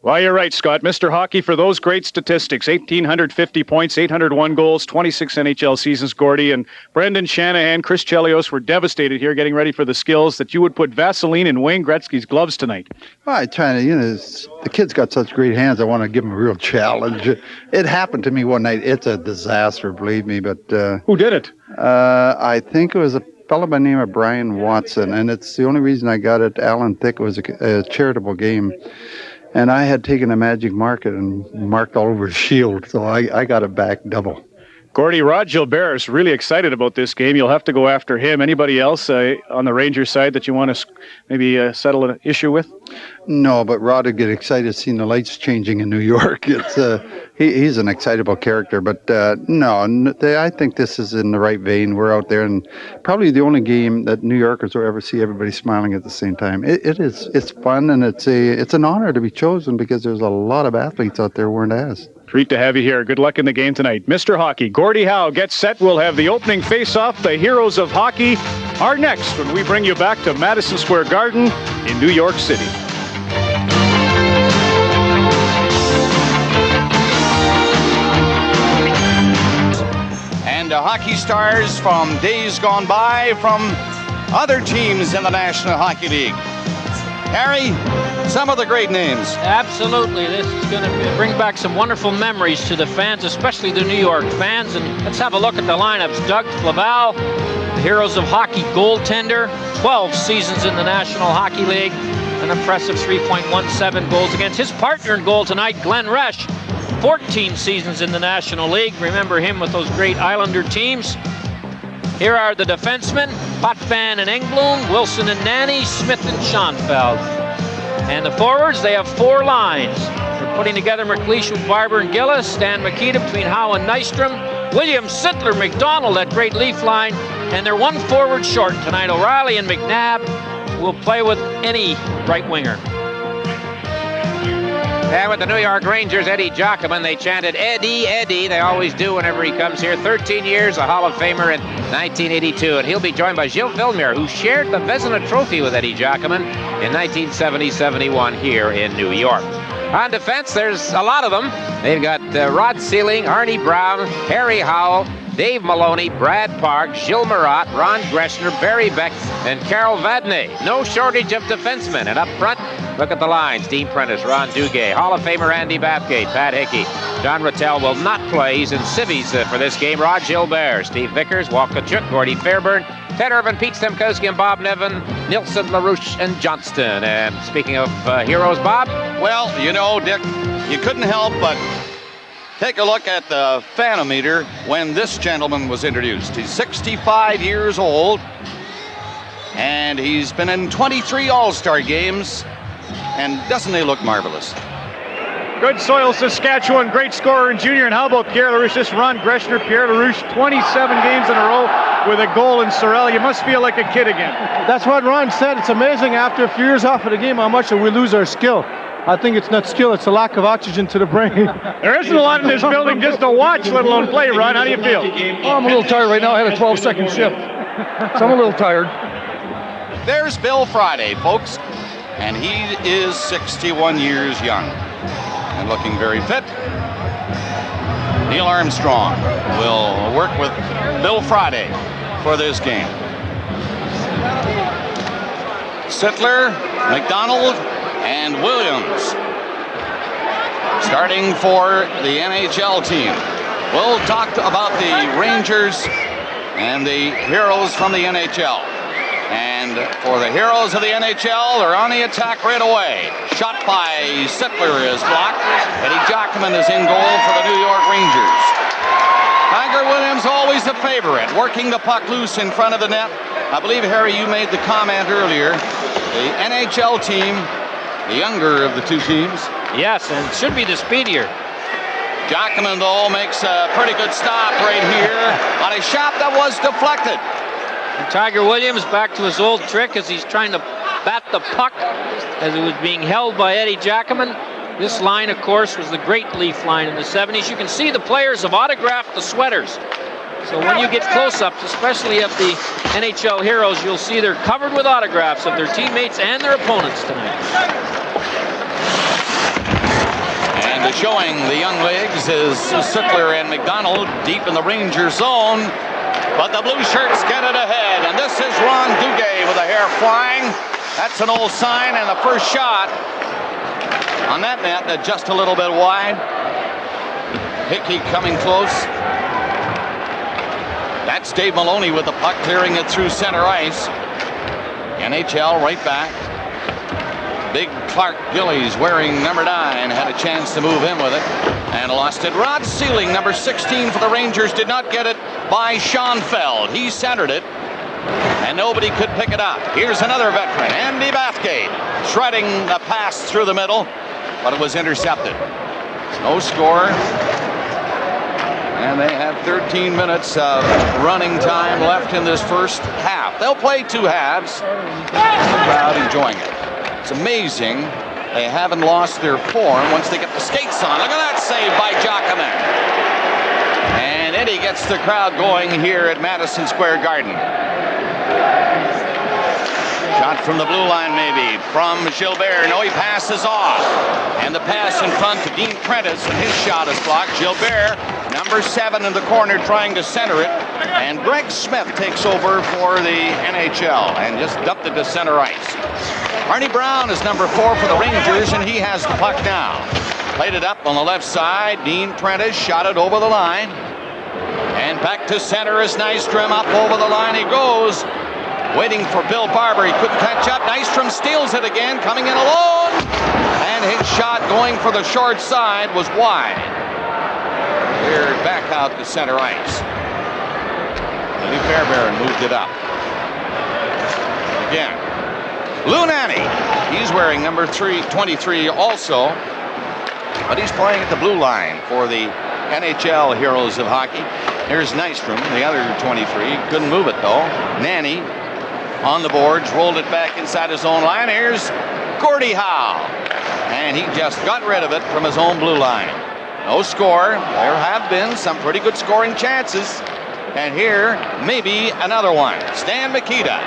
Well, you're right, Scott. Mr. Hockey for those great statistics. 1,850 points, 801 goals, 26 NHL seasons, Gordy. And Brendan Shanahan, Chris Chelios were devastated here getting ready for the skills that you would put Vaseline in Wayne Gretzky's gloves tonight. Well, I try to, the kid's got such great hands. I want to give him a real challenge. It happened to me one night. It's a disaster, believe me. But who did it? I think it was a fellow by the name of Brian Watson. And it's the only reason I got it. Alan Thicke was a charitable game. And I had taken a magic marker and marked all over his shield, so I got it back double. Gordy, Rod Gilbert is really excited about this game. You'll have to go after him. Anybody else on the Rangers side that you want to maybe settle an issue with? No, but Rod would get excited seeing the lights changing in New York. It's he's an excitable character, but I think this is in the right vein. We're out there, and probably the only game that New Yorkers will ever see everybody smiling at the same time. It's fun, and it's an honor to be chosen because there's a lot of athletes out there who weren't asked. Treat to have you here. Good luck in the game tonight. Mr. Hockey, Gordie Howe gets set. We'll have the opening face-off. The heroes of hockey are next when we bring you back to Madison Square Garden in New York City. And hockey stars from days gone by from other teams in the National Hockey League. Harry, some of the great names. Absolutely. This is going to bring back some wonderful memories to the fans, especially the New York fans. And let's have a look at the lineups. Doug Flavel, the Heroes of Hockey goaltender, 12 seasons in the National Hockey League, an impressive 3.17 goals against. His partner in goal tonight, Glenn Resch, 14 seasons in the National League. Remember him with those great Islander teams. Here are the defensemen, Potvin and Engblom, Wilson and Nanny, Smith and Schoenfeld. And the forwards, they have four lines. They're putting together McLeish with Barber and Gillis, Stan Mikita between Howe and Nystrom, Williams, Sittler, McDonald, that great Leaf line, and they're one forward short tonight. O'Reilly and McNabb will play with any right winger. And with the New York Rangers, Eddie Giacomin, they chanted, Eddie, Eddie. They always do whenever he comes here. 13 years, a Hall of Famer in 1982. And he'll be joined by Gilles Villemure, who shared the Vezina Trophy with Eddie Giacomin in 1970-71 here in New York. On defense, there's a lot of them. They've got Rod Sealing, Arnie Brown, Harry Howell, Dave Maloney, Brad Park, Gilles Marat, Ron Greshner, Barry Beck, and Carol Vadnais. No shortage of defensemen. And up front, look at the lines. Dean Prentice, Ron Duguay, Hall of Famer Andy Bathgate, Pat Hickey. John Rattel will not play. He's in civvies for this game. Rod Gilbert, Steve Vickers, Walt Kachuk, Gordy Fairburn, Ted Irvin, Pete Stemkowski, and Bob Nevin, Nilsson, LaRouche, and Johnston. And speaking of heroes, Bob? Well, Dick, you couldn't help but take a look at the Fanometer when this gentleman was introduced. He's 65 years old, and he's been in 23 All-Star games, and doesn't he look marvelous? Good soil, Saskatchewan, great scorer in junior. And how about Pierre LaRouche? This Ron Greshner, Pierre LaRouche, 27 games in a row with a goal in Sorel. You must feel like a kid again. That's what Ron said. It's amazing after a few years off of the game how much we lose our skill. I think it's not skill, it's a lack of oxygen to the brain. There isn't a lot in this building just to watch, let alone play, Ron. How do you feel? Oh, I'm a little tired right now. I had a 12-second shift, so I'm a little tired. There's Bill Friday, folks, and he is 61 years young and looking very fit. Neil Armstrong will work with Bill Friday for this game. Sittler, McDonald, and Williams starting for the NHL team. We'll talk about the Rangers and the heroes from the NHL. And for the heroes of the NHL, they're on the attack right away. Shot by Sittler is blocked. Eddie Giacomin is in goal for the New York Rangers. Tiger Williams, always the favorite, working the puck loose in front of the net. I believe, Harry, you made the comment earlier. The NHL team, the younger of the two teams. Yes, and should be the speedier. Giacomin, though, makes a pretty good stop right here on a shot that was deflected. And Tiger Williams back to his old trick as he's trying to bat the puck as it was being held by Eddie Giacomin. This line, of course, was the great Leaf line in the 70s. You can see the players have autographed the sweaters. So when you get close-ups, especially of the NHL heroes, you'll see they're covered with autographs of their teammates and their opponents tonight. showing the young legs is Sittler and McDonald deep in the Ranger zone. But the blue shirts get it ahead. And this is Ron Duguay with a hair flying. That's an old sign. And the first shot on that net, just a little bit wide. Hickey coming close. That's Dave Maloney with the puck, clearing it through center ice. NHL right back. Big Clark Gillies wearing number 9 had a chance to move in with it and lost it. Rod Sealing, number 16 for the Rangers, did not get it by Schoenfeld. He centered it and nobody could pick it up. Here's another veteran, Andy Bathgate, shredding the pass through the middle, but it was intercepted. No score. And they have 13 minutes of running time left in this first half. They'll play 2 halves. The crowd enjoying it. It's amazing they haven't lost their form once they get the skates on. Look at that save by Jockeman. And Eddie gets the crowd going here at Madison Square Garden. Shot from the blue line maybe from Gilbert. No, he passes off. And the pass in front to Dean Prentice, and his shot is blocked. Gilbert, number 7 in the corner, trying to center it. And Greg Smith takes over for the NHL and just dumped it to center ice. Arnie Brown is number 4 for the Rangers, and he has the puck now. Played it up on the left side. Dean Prentice shot it over the line. And back to center is Nystrom. Up over the line he goes. Waiting for Bill Barber. He couldn't catch up. Nystrom steals it again, coming in alone. And his shot going for the short side was wide. Cleared back out to center ice. Lee Fairbairn moved it up. Again. Lou Nanny. He's wearing number 23 also. But he's playing at the blue line for the NHL Heroes of Hockey. Here's Nystrom, the other 23. Couldn't move it though. Nanny on the boards, rolled it back inside his own line. Here's Gordie Howe. And he just got rid of it from his own blue line. No score. There have been some pretty good scoring chances. And here, maybe another one. Stan Mikita.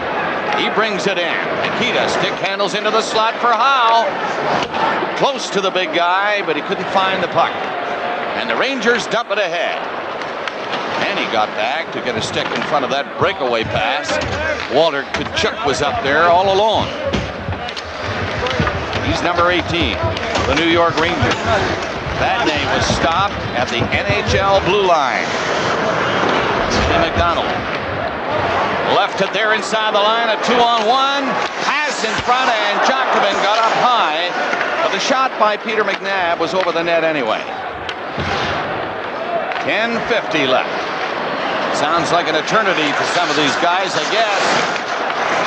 He brings it in. Nikita stick handles into the slot for Howe. Close to the big guy, but he couldn't find the puck. And the Rangers dump it ahead. And he got back to get a stick in front of that breakaway pass. Walter Tkachuk was up there all alone. He's number 18, the New York Rangers. That name was stopped at the NHL blue line. McDonald left it there inside the line, a 2-on-1. Pass in front, and Jockeman got up high. But the shot by Peter McNabb was over the net anyway. 10:50 left. Sounds like an eternity for some of these guys, I guess.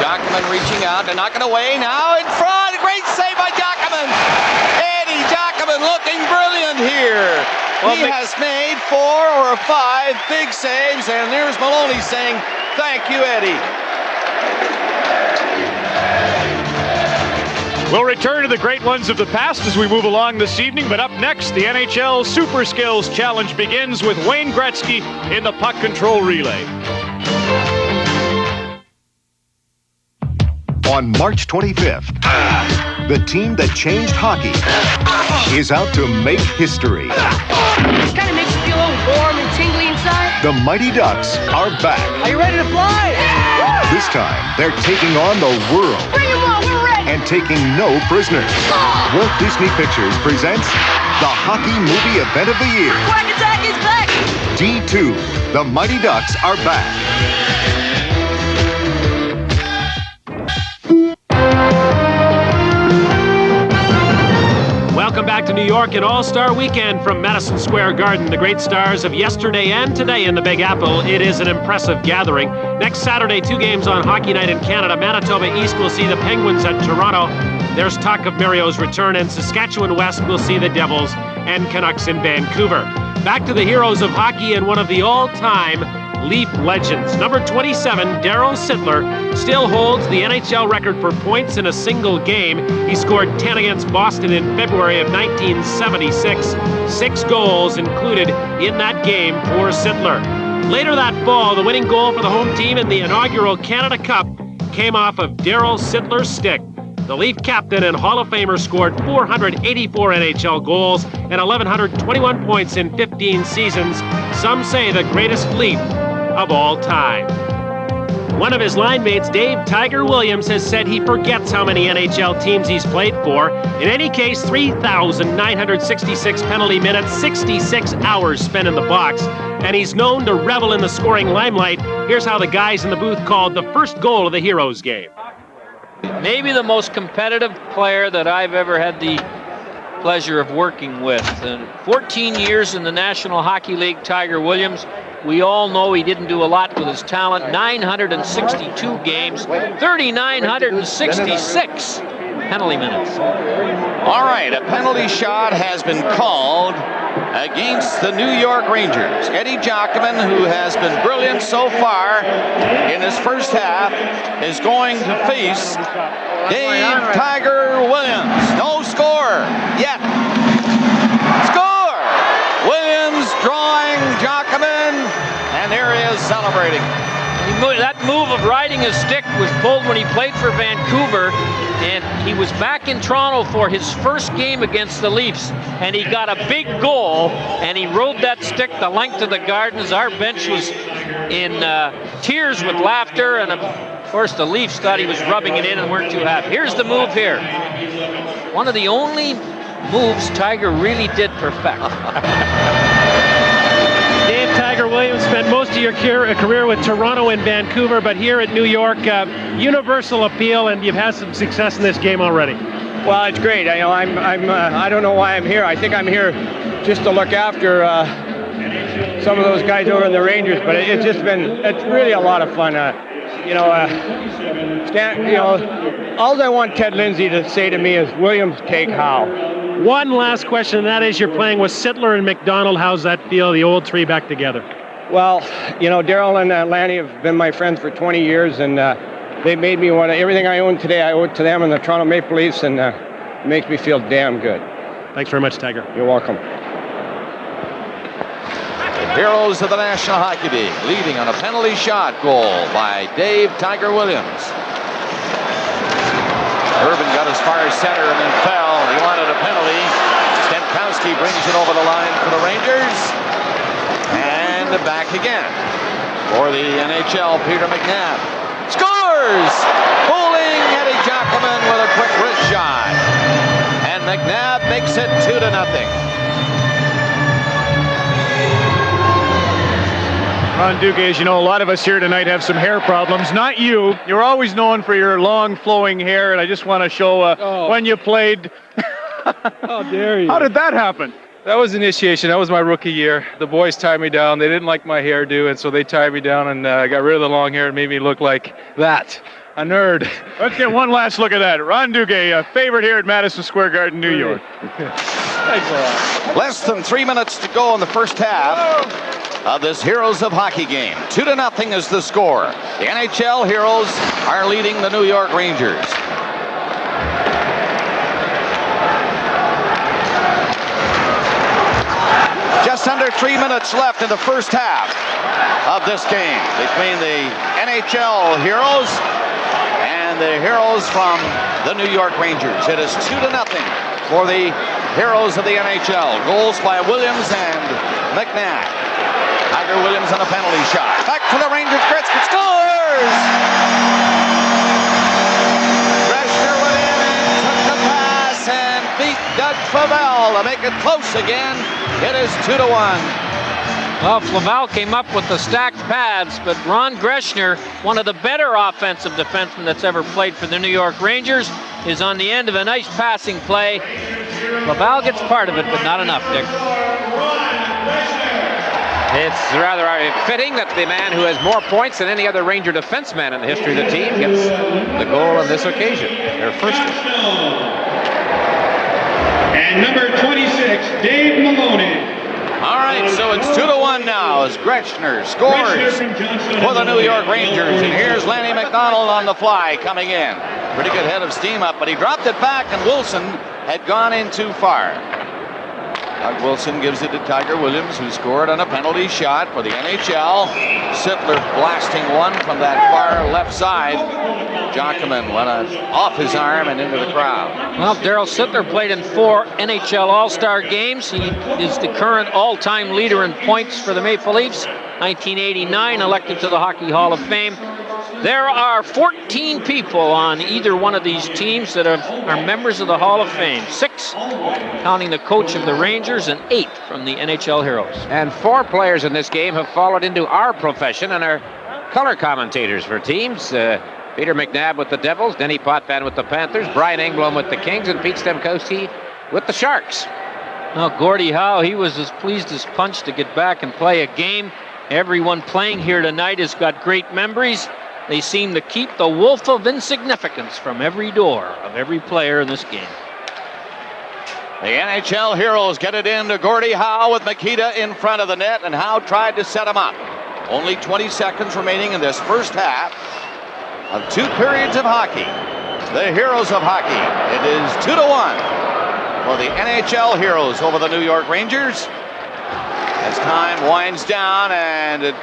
Jockeman reaching out and knocking away. Now in front. Great save by Jockeman. Eddie Jockeman looking brilliant here. Well, he has made 4 or 5 big saves, and there's Maloney saying, "Thank you, Eddie." We'll return to the great ones of the past as we move along this evening, but up next, the NHL Super Skills Challenge begins with Wayne Gretzky in the puck control relay. On March 25th, the team that changed hockey is out to make history. This kind of makes you feel a little warm and tingly inside. The Mighty Ducks are back. Are you ready to fly? Yeah! This time, they're taking on the world. Bring them on, we're ready! And taking no prisoners. Walt Disney Pictures presents the Hockey Movie Event of the Year. Quack Attack is back! D2, the Mighty Ducks are back. Welcome back to New York, an all-star weekend from Madison Square Garden. The great stars of yesterday and today in the Big Apple. It is an impressive gathering. Next Saturday, 2 games on Hockey Night in Canada. Manitoba East will see the Penguins at Toronto. There's talk of Mario's return, and Saskatchewan West will see the Devils and Canucks in Vancouver. Back to the heroes of hockey and one of the all-time Leaf legends. Number 27, Darryl Sittler, still holds the NHL record for points in a single game. He scored 10 against Boston in February of 1976. 6 goals included in that game for Sittler. Later that fall, the winning goal for the home team in the inaugural Canada Cup came off of Darryl Sittler's stick. The Leaf captain and Hall of Famer scored 484 NHL goals and 1,121 points in 15 seasons. Some say the greatest Leaf of all time. One of his line mates, Dave Tiger Williams, has said he forgets how many NHL teams he's played for. In any case, 3,966 penalty minutes, 66 hours spent in the box, and he's known to revel in the scoring limelight. Here's how the guys in the booth called the first goal of the Heroes game. Maybe the most competitive player that I've ever had the pleasure of working with. 14 years in the National Hockey League, Tiger Williams. We all know he didn't do a lot with his talent. 962 games, 3,966 penalty minutes. All right, a penalty shot has been called against the New York Rangers. Eddie Jockman, who has been brilliant so far in his first half, is going to face Dave Tiger Williams. No score yet. Score! Williams drawing Jockman, and there he is celebrating. That move of riding his stick was pulled when he played for Vancouver, and he was back in Toronto for his first game against the Leafs, and he got a big goal, and he rode that stick the length of the Gardens. Our bench was in tears with laughter, and of course the Leafs thought he was rubbing it in and weren't too happy. Here's the move here. One of the only moves Tiger really did perfect. Dave Tiger Williams spent most of your career with Toronto and Vancouver, but here at New York, universal appeal, and you've had some success in this game already. Well, it's great. I don't know why I'm here. I think I'm here just to look after some of those guys over in the Rangers, but it's really a lot of fun. All I want Ted Lindsay to say to me is, Williams, take how. One last question, and that is, you're playing with Sittler and McDonald. How's that feel, the old three back together? Well, Daryl and Lanny have been my friends for 20 years, and they made me everything I own today, I owe it to them and the Toronto Maple Leafs, and it makes me feel damn good. Thanks very much, Tiger. You're welcome. The Heroes of the National Hockey League leading on a penalty shot goal by Dave Tiger Williams. Urban got as far as center and then fell. He wanted a penalty. Stankowski brings it over the line for the Rangers. And back again for the NHL, Peter McNabb. Scores! Fooling Eddie Jockman with a quick wrist shot. And McNabb makes it 2-0. Ron Duque, as you know, a lot of us here tonight have some hair problems. Not you. You're always known for your long flowing hair, and I just want to show when you played. How dare you? How did that happen? That was initiation. That was my rookie year. The boys tied me down. They didn't like my hairdo, and so they tied me down and got rid of the long hair and made me look like that. A nerd. Let's get one last look at that. Ron Duque, a favorite here at Madison Square Garden, New York. Thanks a lot. Less than 3 minutes to go in the first half of this Heroes of Hockey game. 2-0 is the score. The NHL Heroes are leading the New York Rangers. Just under 3 minutes left in the first half of this game between the NHL Heroes and the Heroes from the New York Rangers. It is 2-0 for the Heroes of the NHL. Goals by Williams and McNabb. Tiger Williams on a penalty shot. Back to the Rangers. Gretzky scores! Greshner went in and took the pass and beat Doug Flavel to make it close again. It is 2-1. Well, Flavel came up with the stacked pads, but Ron Greshner, one of the better offensive defensemen that's ever played for the New York Rangers, is on the end of a nice passing play. Flavel gets part of it, but not enough, Dick. It's rather fitting that the man who has more points than any other Ranger defenseman in the history of the team gets the goal on this occasion, their first one. And number 26, Dave Maloney. All right, so it's 2-1 now as Greshner scores for the New York Rangers. And here's Lanny McDonald on the fly coming in. Pretty good head of steam up, but he dropped it back and Wilson had gone in too far. Doug Wilson gives it to Tiger Williams, who scored on a penalty shot for the NHL. Sittler blasting one from that far left side. Jockerman went off his arm and into the crowd. Well, Darryl Sittler played in 4 NHL All-Star games. He is the current all-time leader in points for the Maple Leafs. 1989, elected to the Hockey Hall of Fame. There are 14 people on either one of these teams that are members of the Hall of Fame. 6 counting the coach of the Rangers and 8 from the NHL Heroes. And 4 players in this game have followed into our profession and are color commentators for teams. Peter McNabb with the Devils, Denny Potvin with the Panthers, Brian Engblom with the Kings, and Pete Stemkowski with the Sharks. Now, Gordie Howe, he was as pleased as punch to get back and play a game. Everyone playing here tonight has got great memories. They seem to keep the wolf of insignificance from every door of every player in this game. The NHL Heroes get it in to Gordie Howe with Makita in front of the net, and Howe tried to set him up. Only 20 seconds remaining in this first half of 2 periods of hockey. The Heroes of Hockey. It is 2-1 for the NHL Heroes over the New York Rangers. As time winds down, and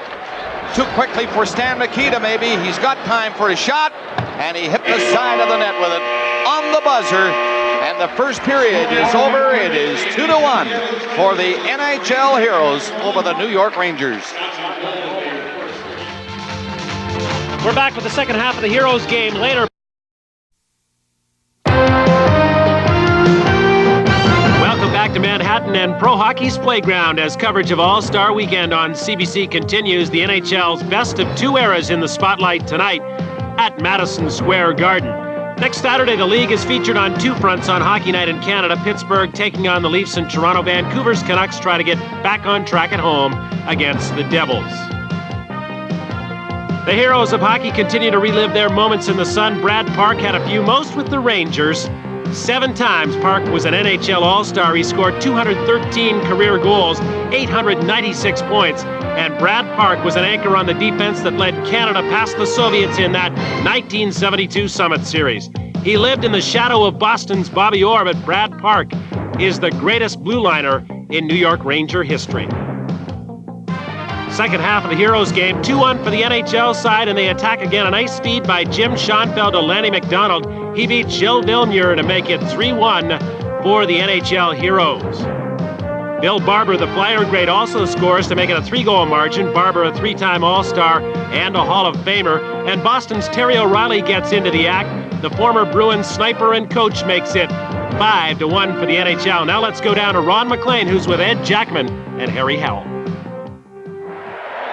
too quickly for Stan Mikita, maybe. He's got time for a shot, and he hit the side of the net with it on the buzzer. And the first period is over. It is 2-1 for the NHL Heroes over the New York Rangers. We're back with the second half of the Heroes game later. Welcome back to Manhattan and Pro Hockey's Playground as coverage of All-Star Weekend on CBC continues. The NHL's best of 2 eras in the spotlight tonight at Madison Square Garden. Next Saturday, the league is featured on 2 fronts on Hockey Night in Canada. Pittsburgh taking on the Leafs in Toronto. Vancouver's Canucks try to get back on track at home against the Devils. The Heroes of Hockey continue to relive their moments in the sun. Brad Park had a few, most with the Rangers. 7 times Park was an NHL All-Star. He scored 213 career goals, 896 points. And Brad Park was an anchor on the defense that led Canada past the Soviets in that 1972 Summit Series. He lived in the shadow of Boston's Bobby Orr, but Brad Park is the greatest blue liner in New York Ranger history. Second half of the Heroes game, 2-1 for the NHL side, and they attack again. A nice feed by Jim Schoenfeld to Lanny McDonald. He beat Gilles Villeneuve to make it 3-1 for the NHL Heroes. Bill Barber, the flyer grade, also scores to make it a 3-goal margin. Barber, a 3-time All-Star and a Hall of Famer. And Boston's Terry O'Reilly gets into the act. The former Bruins sniper and coach makes it 5-1 for the NHL. Now let's go down to Ron McLean, who's with Ed Jackman and Harry Howell.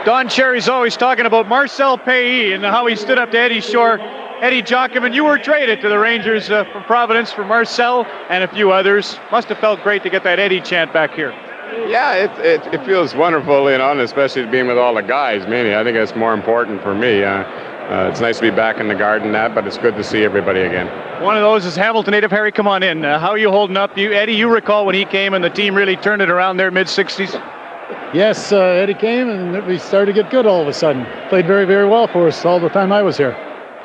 Don Cherry's always talking about Marcel Pailly and how he stood up to Eddie Shore. Eddie Jockerman, you were traded to the Rangers from Providence for Marcel and a few others. Must have felt great to get that Eddie chant back here. Yeah, it feels wonderful, you know, and especially being with all the guys, mainly. I think that's more important for me. It's nice to be back in the Garden, but it's good to see everybody again. One of those is Hamilton native Harry. Come on in. How are you holding up? Eddie, you recall when he came and the team really turned it around there mid-60s? Yes, Eddie came and we started to get good all of a sudden. Played very, very well for us all the time I was here.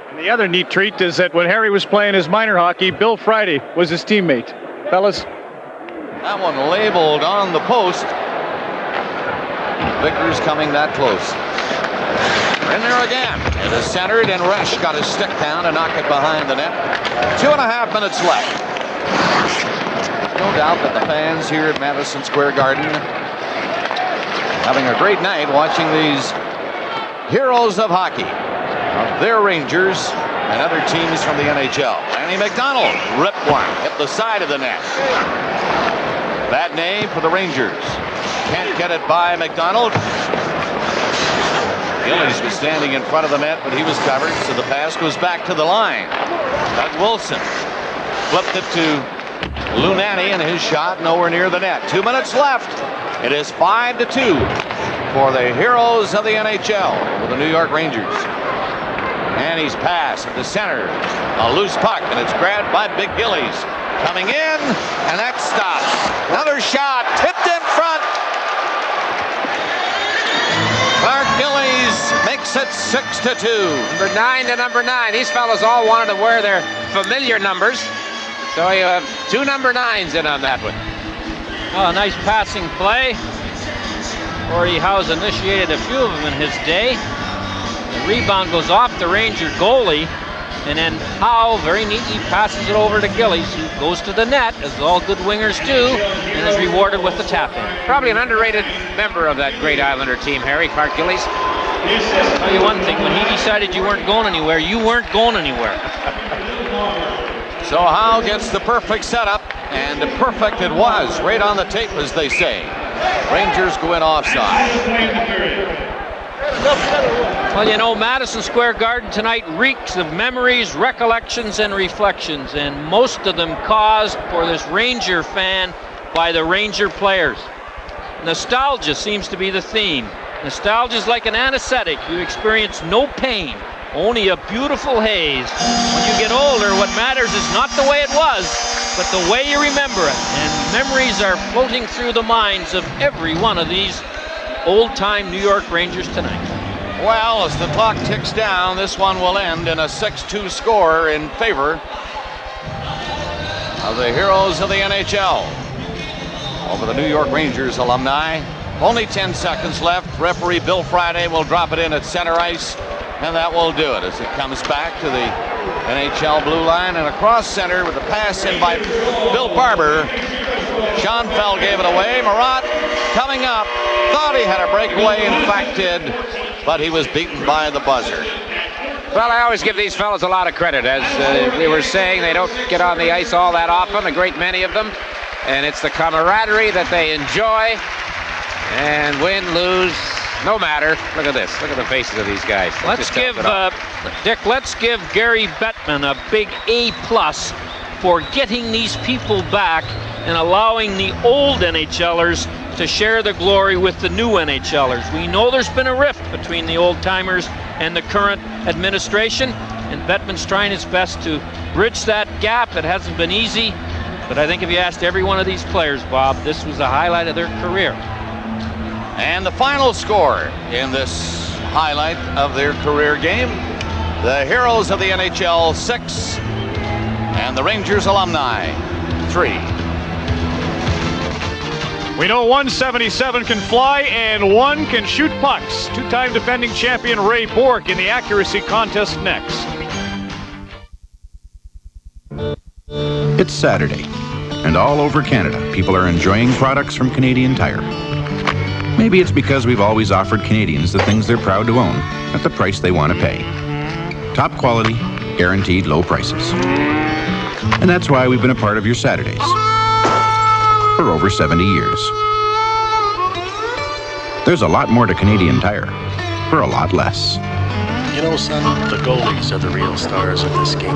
And the other neat treat is that when Harry was playing his minor hockey, Bill Friday was his teammate. Fellas? That one labeled on the post. Vickers coming that close. In there again. It is centered, and Resch got his stick down to knock it behind the net. 2.5 minutes left. No doubt that the fans here at Madison Square Garden having a great night watching these heroes of hockey, of their Rangers and other teams from the NHL. Lanny McDonald ripped one, hit the side of the net. Bad name for the Rangers. Can't get it by McDonald. Gillies was standing in front of the net, but he was covered, so the pass goes back to the line. Doug Wilson flipped it to Lunani, and his shot nowhere near the net. 2 minutes left. It is 5-2 for the heroes of the NHL with the New York Rangers. And he's passed at the center. A loose puck, and it's grabbed by Big Gillies. Coming in, and that stops. Another shot, tipped in front. Clark Gillies makes it 6-2. Number 9 to number 9. These fellas all wanted to wear their familiar numbers. So you have 2 number 9s in on that one. Oh, a nice passing play. Corey Howe's initiated a few of them in his day. The rebound goes off the Ranger goalie, and then Howe very neatly passes it over to Gillies, who goes to the net, as all good wingers do, and is rewarded with the tap-in. Probably an underrated member of that great Islander team, Harry, Clark Gillies. I'll tell you one thing, when he decided you weren't going anywhere, you weren't going anywhere. So Howe gets the perfect setup, and perfect it was, right on the tape, as they say. Rangers go in offside. Well, you know, Madison Square Garden tonight reeks of memories, recollections, and reflections, and most of them caused for this Ranger fan by the Ranger players. Nostalgia seems to be the theme. Nostalgia is like an anesthetic. You experience no pain, only a beautiful haze. When you get older, what matters is not the way it was, but the way you remember it. And memories are floating through the minds of every one of these old-time New York Rangers tonight. Well, as the clock ticks down, this one will end in a 6-2 score in favor of the heroes of the NHL over the New York Rangers alumni. Only 10 seconds left. Referee Bill Friday will drop it in at center ice, and that will do it as it comes back to the NHL blue line and across center with the pass in by Bill Barber. Schoenfeld gave it away. Marat coming up, thought he had a breakaway, in fact did, but he was beaten by the buzzer. Well, I always give these fellas a lot of credit. As we were saying, they don't get on the ice all that often, a great many of them, and it's the camaraderie that they enjoy. And win, lose, no matter. Look at this. Look at the faces of these guys. Let's give Dick. Let's give Gary Bettman a big A+ for getting these people back and allowing the old NHLers to share the glory with the new NHLers. We know there's been a rift between the old-timers and the current administration, and Bettman's trying his best to bridge that gap. It hasn't been easy, but I think if you asked every one of these players, Bob, this was the highlight of their career. And the final score in this highlight of their career game, the heroes of the NHL 6 and the Rangers alumni 3. We know 177 can fly and 1 can shoot pucks. Two-time defending champion Ray Bourque in the accuracy contest next. It's Saturday, and all over Canada, people are enjoying products from Canadian Tire. Maybe it's because we've always offered Canadians the things they're proud to own at the price they want to pay. Top quality, guaranteed low prices. And that's why we've been a part of your Saturdays for over 70 years. There's a lot more to Canadian Tire for a lot less. You know, son, the goalies are the real stars of this game.